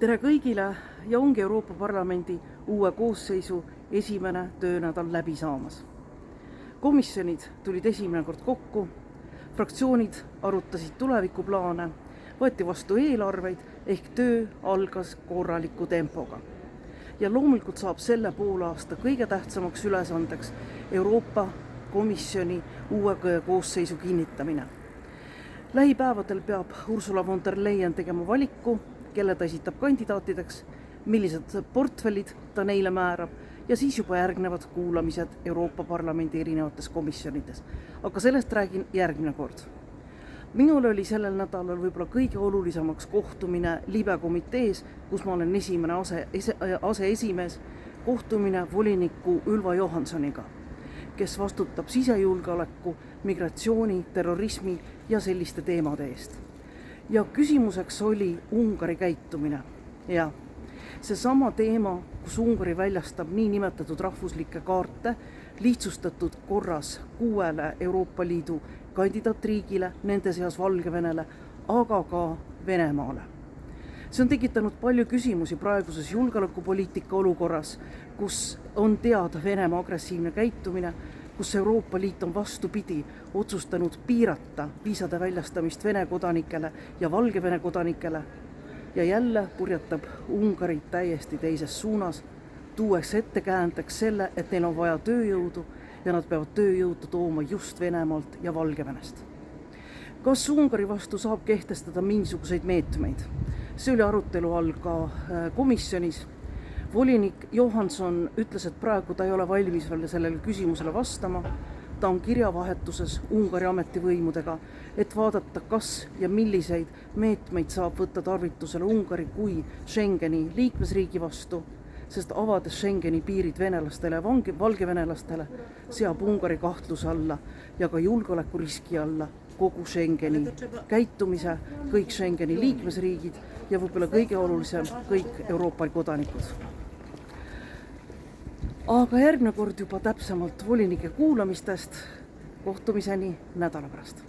Tere kõigile ja ongi Euroopa Parlamendi uue koosseisu esimene töönädal läbi saamas. Komisjonid tulid esimene kord kokku, fraktsioonid arutasid tulevikuplaane, võeti vastu eelarveid ehk töö algas korraliku tempoga. Ja loomulikult saab selle poolaasta kõige tähtsamaks ülesandeks Euroopa Komisjoni uue koosseisu kinnitamine. Lähipäevadel peab Ursula von der Leyen tegema valiku, kelle ta esitab kandidaatideks, millised portfellid ta neile määrab ja siis juba järgnevad kuulamised Euroopa Parlamendi erinevates komisjonides. Aga sellest räägin järgmine kord. Minul oli sellel nädalal võib-olla kõige olulisemaks kohtumine Libe komitees, kus ma olen esimene aseesimees, kohtumine voliniku Ylva Johanssoniga, kes vastutab sisejulgeoleku, migratsiooni, terrorismi ja selliste teemade eest. Ja küsimuseks oli Ungari käitumine. Ja seesama teema, kus Ungari väljastab nii nimetatud rahvuslikke kaarte lihtsustatud korras 6 Euroopa Liidu kandidaatriigile, nende seas Valgevenele, aga ka Venemaale. See on tekitanud palju küsimusi praeguses julgeolekupoliitika olukorras, kus on teada Venemaa agressiivne käitumine, kus Euroopa Liit on vastupidi otsustanud piirata viisade väljastamist Vene kodanikele ja Valgevene kodanikele ja jälle purjetab Ungari täiesti teises suunas, tuues ettekäändeks selle, et neil on vaja tööjõudu ja nad peavad tööjõudu tooma just Venemaalt ja Valgevenest. Kas Ungari vastu saab kehtestada mingisuguseid meetmeid? See oli arutelu all ka komisjonis. Volinik Johansson ütles, et praegu ta ei ole valmis veel sellele küsimusele vastama. Ta on kirjavahetuses Ungari ametivõimudega, et vaadata, kas ja milliseid meetmeid saab võtta tarvitusele Ungari kui Schengeni liikmesriigi vastu, sest avades Schengeni piirid venelastele ja valgevenelastele seab Ungari kahtluse alla ja ka julgeolekuriski alla kogu Schengeni käitumise, kõik Schengeni liikmesriigid ja võib-olla kõige olulisem, kõik Euroopa kodanikud. Aga järgmine kord juba täpsemalt volinike kuulamistest. Kohtumiseni nädala pärast.